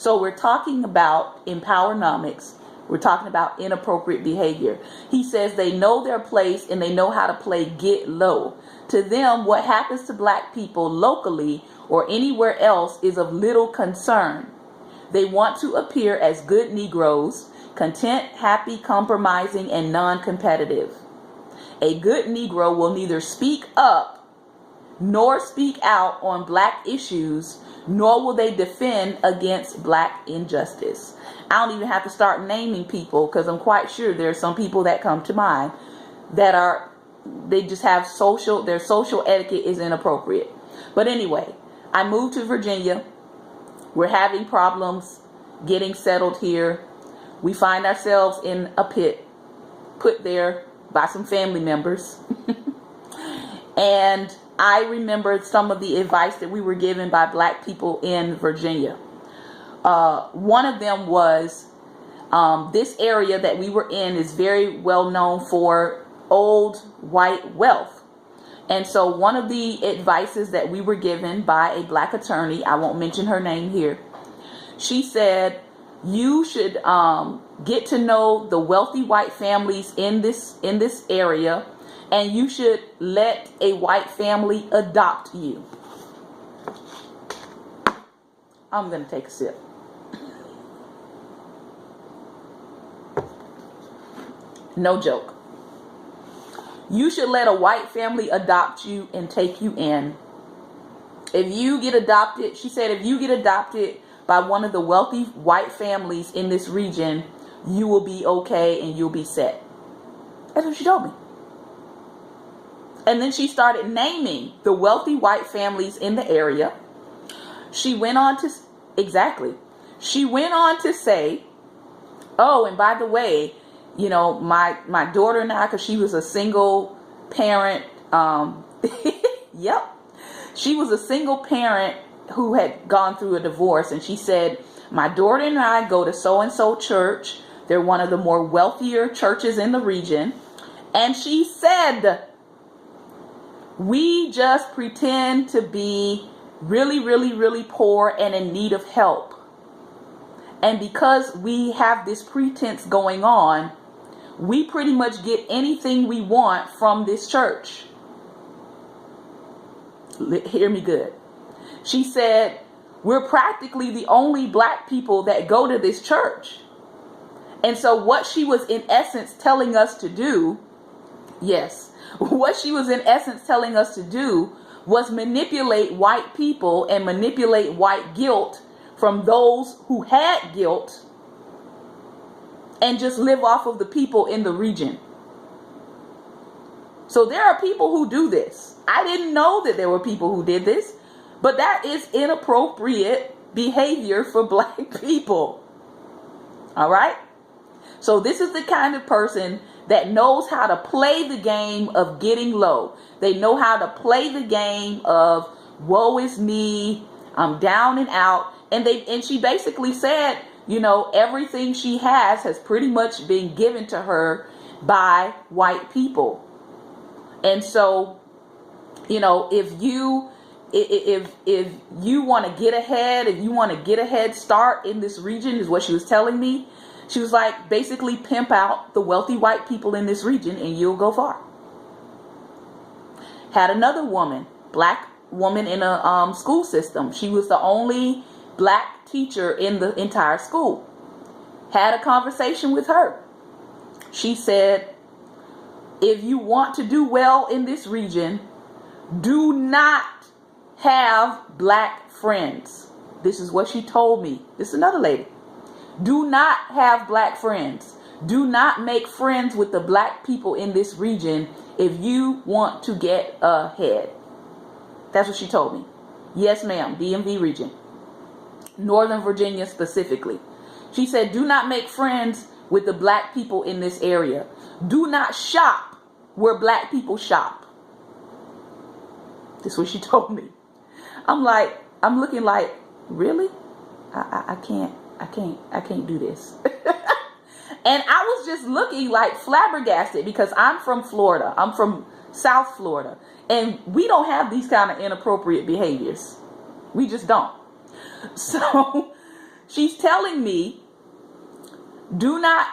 So we're talking about empowernomics. We're talking about inappropriate behavior. He says they know their place and they know how to play get low. To them, what happens to black people locally or anywhere else is of little concern. They want to appear as good Negroes, content, happy, compromising, and non-competitive. A good Negro will neither speak up nor speak out on black issues, nor will they defend against black injustice. I don't even have to start naming people because I'm quite sure there are some people that come to mind that they just have their social etiquette is inappropriate. But anyway, I moved to Virginia. We're having problems getting settled here. We find ourselves in a pit put there by some family members. And I remembered some of the advice that we were given by black people in Virginia. One of them was this area that we were in is very well known for old white wealth. And so one of the advices that we were given by a black attorney, I won't mention her name here, she said, you should get to know the wealthy white families in this area, and you should let a white family adopt you. I'm going to take a sip. No joke. You should let a white family adopt you and take you in. If you get adopted, she said, if you get adopted by one of the wealthy white families in this region, you will be okay and you'll be set. That's what she told me. And then she started naming the wealthy white families in the area. She went on to, she went on to say, oh, and by the way, you know, my daughter and I, because she was a single parent, yep, she was a single parent who had gone through a divorce, and she said, my daughter and I go to so-and-so church. They're one of the more wealthier churches in the region. And she said, we just pretend to be really, really, really poor and in need of help. And because we have this pretense going on, we pretty much get anything we want from this church. Hear me good. She said, we're practically the only black people that go to this church. And so what she was in essence telling us to do, yes, what she was in essence telling us to do was manipulate white people and manipulate white guilt from those who had guilt and just live off of the people in the region. So there are people who do this. I didn't know that there were people who did this, but that is inappropriate behavior for black people. All right? So this is the kind of person that knows how to play the game of getting low. They know how to play the game of woe is me, I'm down and out. And she basically said, you know, everything she has pretty much been given to her by white people. And so, you know, if you want to get ahead, if you want to get a head start in this region, is what she was telling me. She was like, basically pimp out the wealthy white people in this region and you'll go far. Had another woman, black woman in a school system. She was the only black teacher in the entire school. Had a conversation with her. She said, if you want to do well in this region, do not have black friends. This is what she told me. This is another lady. Do not have black friends. Do not make friends with the black people in this region if you want to get ahead. That's what she told me. Yes, ma'am. DMV region. Northern Virginia specifically. She said, do not make friends with the black people in this area. Do not shop where black people shop. That's what she told me. I'm looking like, really? I can't do this. And I was just looking like flabbergasted because I'm from Florida. I'm from South Florida. And we don't have these kind of inappropriate behaviors. We just don't. So She's telling me, do not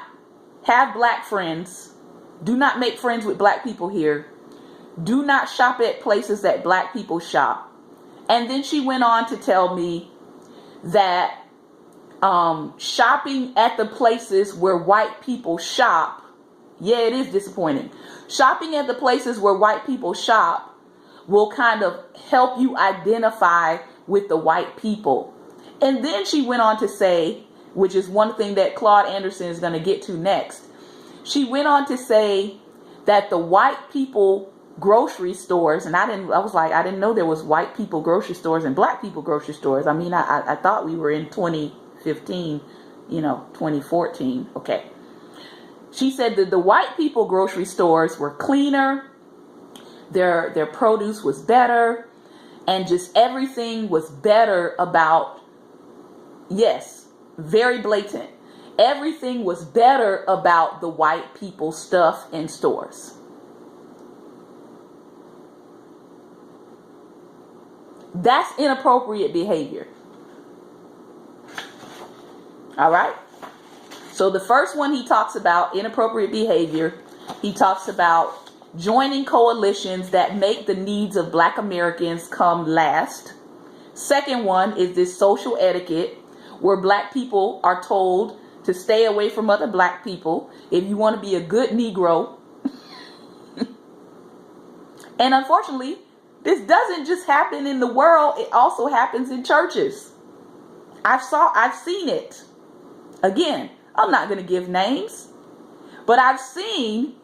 have black friends. Do not make friends with black people here. Do not shop at places that black people shop. And then she went on to tell me that shopping at the places where white people shop, yeah, it is disappointing. Shopping at the places where white people shop will kind of help you identify with the white people. And then she went on to say, which is one thing that Claude Anderson is going to get to next. She went on to say that the white people grocery stores, and I didn't know there was white people grocery stores and black people grocery stores. I mean, I thought we were in 2015, 2014. Okay. She said that the white people grocery stores were cleaner, their produce was better, and just everything was better about, yes, very blatant. Everything was better about the white people stuff in stores. That's inappropriate behavior. All right. So the first one he talks about inappropriate behavior. He talks about joining coalitions that make the needs of black Americans come last. Second one is this social etiquette where black people are told to stay away from other black people if you want to be a good Negro. And unfortunately, this doesn't just happen in the world, it also happens in churches. I've seen it. Again, I'm not going to give names, but I've seen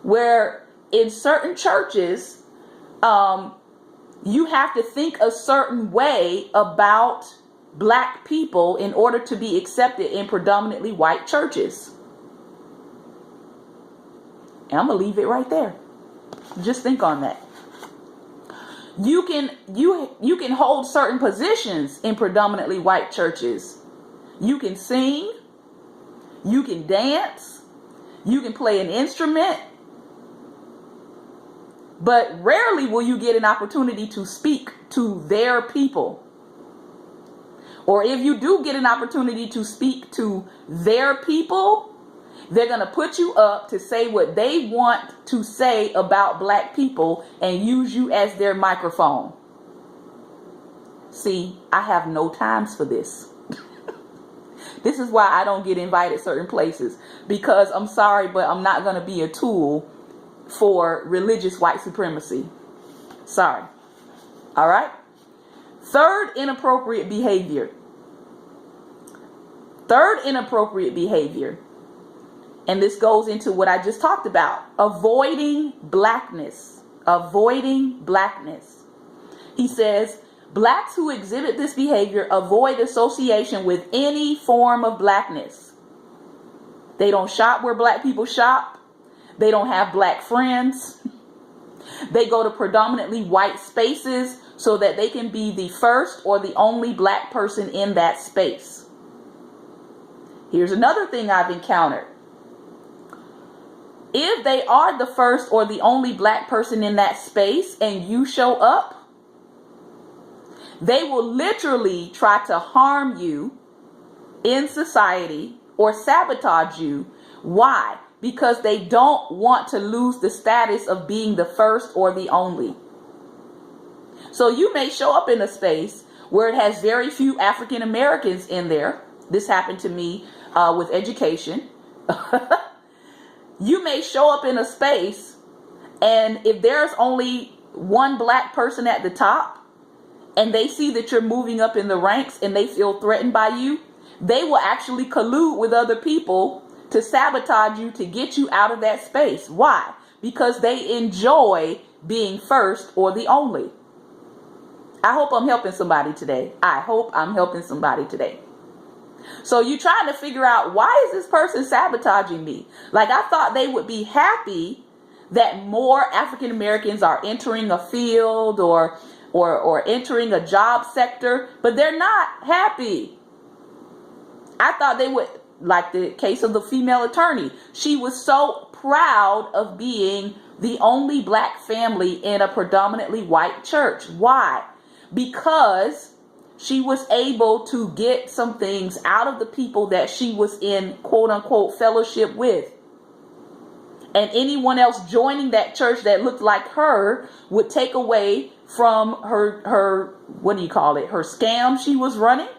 where in certain churches, you have to think a certain way about black people in order to be accepted in predominantly white churches. And I'm going to leave it right there. Just think on that. You can hold certain positions in predominantly white churches. You can sing, you can dance, you can play an instrument, but rarely will you get an opportunity to speak to their people. Or if you do get an opportunity to speak to their people, they're going to put you up to say what they want to say about black people and use you as their microphone. See, I have no times for this. This is why I don't get invited certain places, because I'm sorry, but I'm not going to be a tool for religious white supremacy. Sorry. All right. Third inappropriate behavior. And this goes into what I just talked about. Avoiding blackness. He says, blacks who exhibit this behavior avoid association with any form of blackness. They don't shop where black people shop. They don't have black friends. They go to predominantly white spaces so that they can be the first or the only black person in that space. Here's another thing I've encountered. If they are the first or the only black person in that space and you show up, they will literally try to harm you in society or sabotage you. Why? Because they don't want to lose the status of being the first or the only. So you may show up in a space where it has very few African Americans in there. This happened to me with education. You may show up in a space, and if there's only one black person at the top, and they see that you're moving up in the ranks and they feel threatened by you, they will actually collude with other people to sabotage you, to get you out of that space. Why? Because they enjoy being first or the only. I hope I'm helping somebody today. So you're trying to figure out, why is this person sabotaging me? Like, I thought they would be happy that more African Americans are entering a field or entering a job sector, but they're not happy. I thought they would, like the case of the female attorney. She was so proud of being the only black family in a predominantly white church. Why? Because she was able to get some things out of the people that she was in quote unquote fellowship with. And anyone else joining that church that looked like her would take away from her what do you call it, her scam she was running.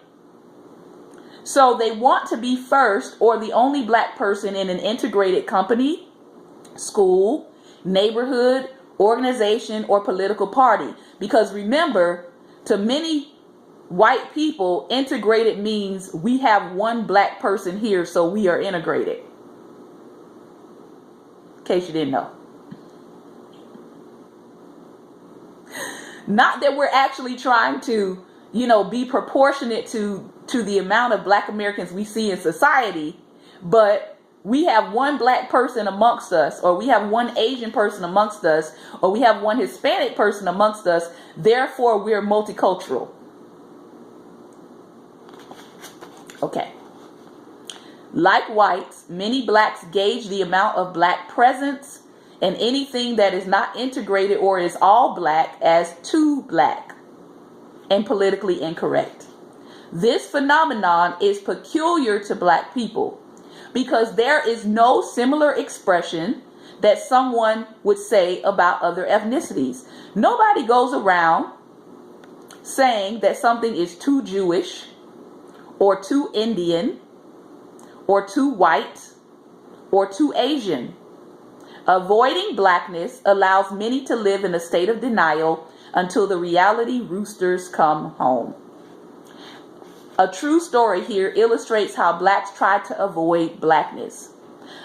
So they want to be first or the only black person in an integrated company, school, neighborhood, organization, or political party. Because remember, to many white people, integrated means we have one black person here, so we are integrated. In case you didn't know. Not that we're actually trying to, be proportionate to the amount of black Americans we see in society, but we have one black person amongst us, or we have one Asian person amongst us, or we have one Hispanic person amongst us. Therefore, we're multicultural. Okay. Like whites, many blacks gauge the amount of black presence and anything that is not integrated or is all black as too black and politically incorrect. This phenomenon is peculiar to black people because there is no similar expression that someone would say about other ethnicities. Nobody goes around saying that something is too Jewish or too Indian or too white or too Asian. Avoiding blackness allows many to live in a state of denial until the reality roosters come home. A true story here illustrates how blacks tried to avoid blackness.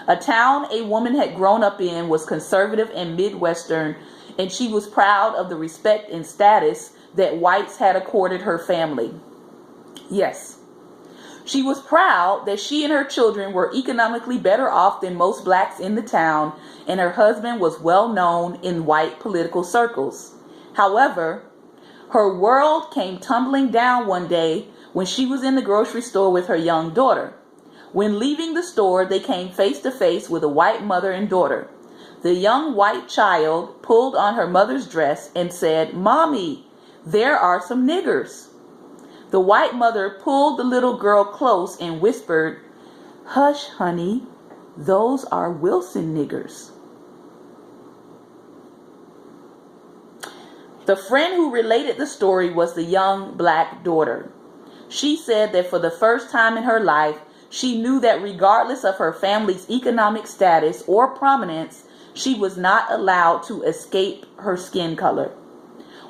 A town a woman had grown up in was conservative and Midwestern, and she was proud of the respect and status that whites had accorded her family. Yes, she was proud that she and her children were economically better off than most blacks in the town, and her husband was well known in white political circles. However, her world came tumbling down one day when she was in the grocery store with her young daughter. When leaving the store, they came face to face with a white mother and daughter. The young white child pulled on her mother's dress and said, "Mommy, there are some niggers." The white mother pulled the little girl close and whispered, "Hush, honey, those are Wilson niggers." The friend who related the story was the young black daughter. She said that for the first time in her life, she knew that regardless of her family's economic status or prominence, she was not allowed to escape her skin color.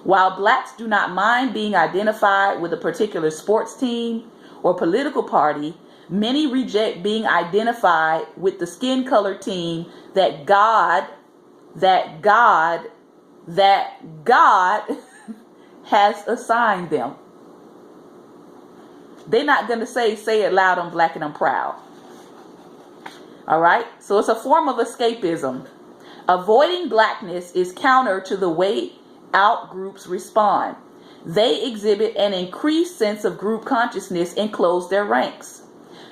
While blacks do not mind being identified with a particular sports team or political party, many reject being identified with the skin color team that God has assigned them. They're not going to say it loud, "I'm black and I'm proud." All right. So it's a form of escapism. Avoiding blackness is counter to the way out groups respond. They exhibit an increased sense of group consciousness and close their ranks.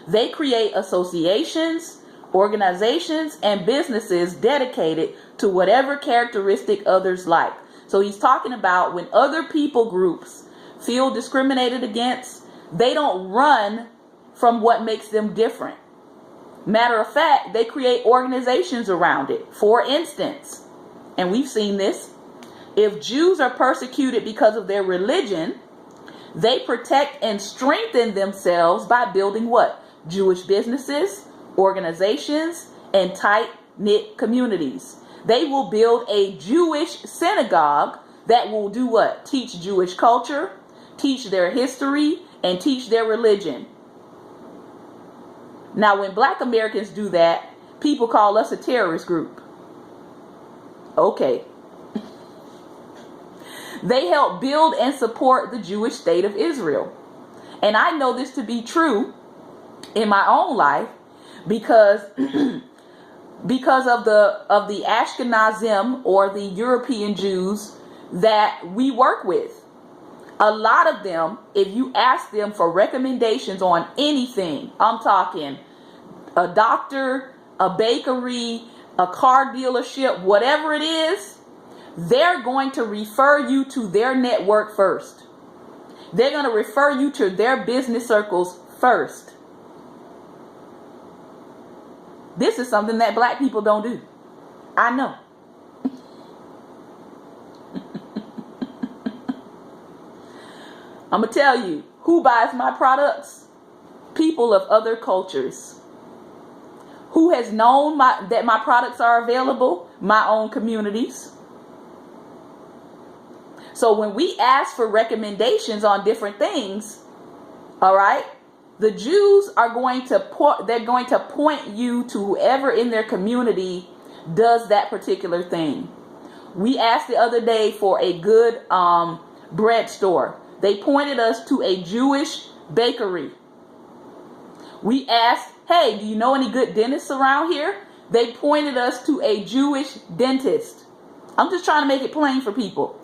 They create associations, organizations, and businesses dedicated to whatever characteristic others like. So he's talking about when other people groups feel discriminated against, they don't run from what makes them different. Matter of fact, they create organizations around it. For instance, and we've seen this, if Jews are persecuted because of their religion, they protect and strengthen themselves by building what? Jewish businesses, organizations, and tight-knit communities. They will build a Jewish synagogue that will do what? Teach Jewish culture, teach their history, and teach their religion. Now, when black Americans do that, people call us a terrorist group. Okay. They help build and support the Jewish state of Israel. And I know this to be true in my own life because of the Ashkenazim, or the European Jews that we work with. A lot of them, if you ask them for recommendations on anything, I'm talking a doctor, a bakery, a car dealership, whatever it is, they're going to refer you to their network first. They're going to refer you to their business circles first. This is something that black people don't do. I know. I'm going to tell you, who buys my products? People of other cultures. Who has known that my products are available? My own communities. So when we ask for recommendations on different things, all right, the Jews are going to point you to whoever in their community does that particular thing. We asked the other day for a good bread store. They pointed us to a Jewish bakery. We asked, hey, do you know any good dentists around here? They pointed us to a Jewish dentist. I'm just trying to make it plain for people.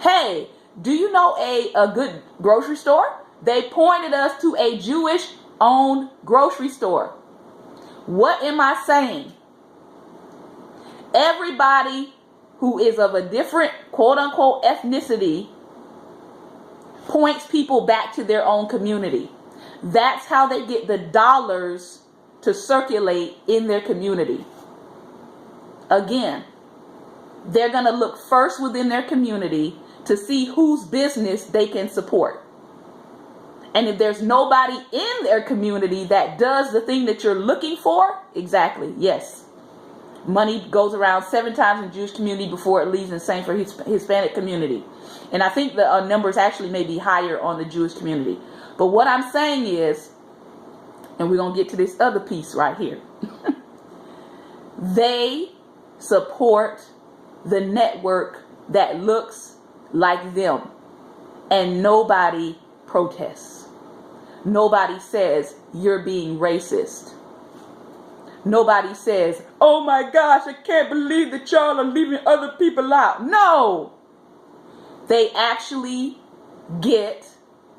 Hey, do you know a good grocery store? They pointed us to a Jewish-owned grocery store. What am I saying? Everybody who is of a different quote-unquote ethnicity points people back to their own community. That's how they get the dollars to circulate in their community. Again, they're going to look first within their community to see whose business they can support. And if there's nobody in their community that does the thing that you're looking for, exactly, yes. Money goes around 7 times in the Jewish community before it leaves, and same for Hispanic community. And I think the numbers actually may be higher on the Jewish community. But what I'm saying is, and we're going to get to this other piece right here. They support the network that looks like them. And nobody protests. Nobody says you're being racist. Nobody says, oh my gosh, I can't believe that y'all are leaving other people out. No. They actually get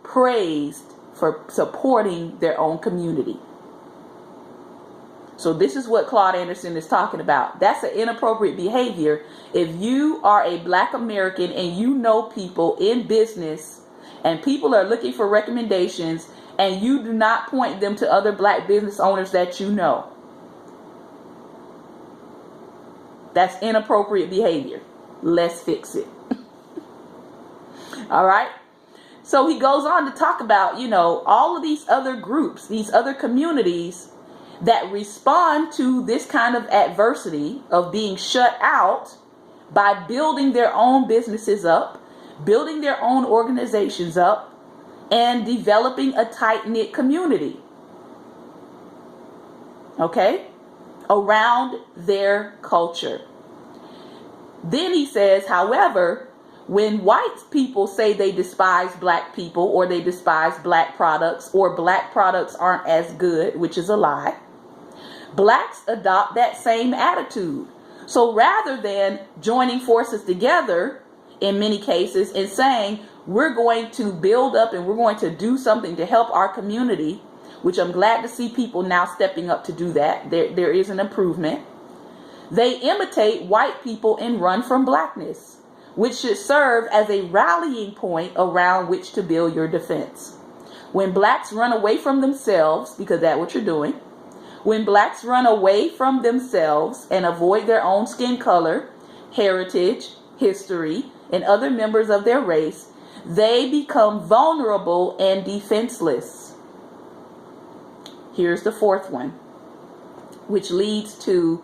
praised for supporting their own community. So this is what Claude Anderson is talking about. That's an inappropriate behavior. If you are a black American and you know people in business and people are looking for recommendations and you do not point them to other black business owners that you know, that's inappropriate behavior. Let's fix it. All right. So he goes on to talk about, all of these other groups, these other communities that respond to this kind of adversity of being shut out by building their own businesses up, building their own organizations up, and developing a tight-knit community. Okay? Around their culture. Then he says, however, when white people say they despise black people or they despise black products or black products aren't as good, which is a lie, blacks adopt that same attitude. So rather than joining forces together in many cases and saying we're going to build up and we're going to do something to help our community, which I'm glad to see people now stepping up to do that. There is an improvement. They imitate white people and run from blackness, which should serve as a rallying point around which to build your defense. When blacks run away from themselves, because that's what you're doing, when blacks run away from themselves and avoid their own skin color, heritage, history, and other members of their race, they become vulnerable and defenseless. Here's the fourth one, which leads to,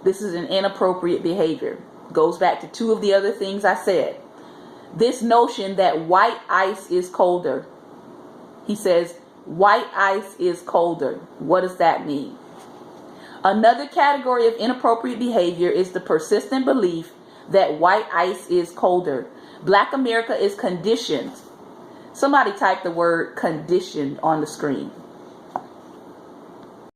this is an inappropriate behavior. Goes back to 2 of the other things I said. This notion that white ice is colder. He says, white ice is colder. What does that mean? Another category of inappropriate behavior is the persistent belief that white ice is colder. Black America is conditioned. Somebody type the word conditioned on the screen.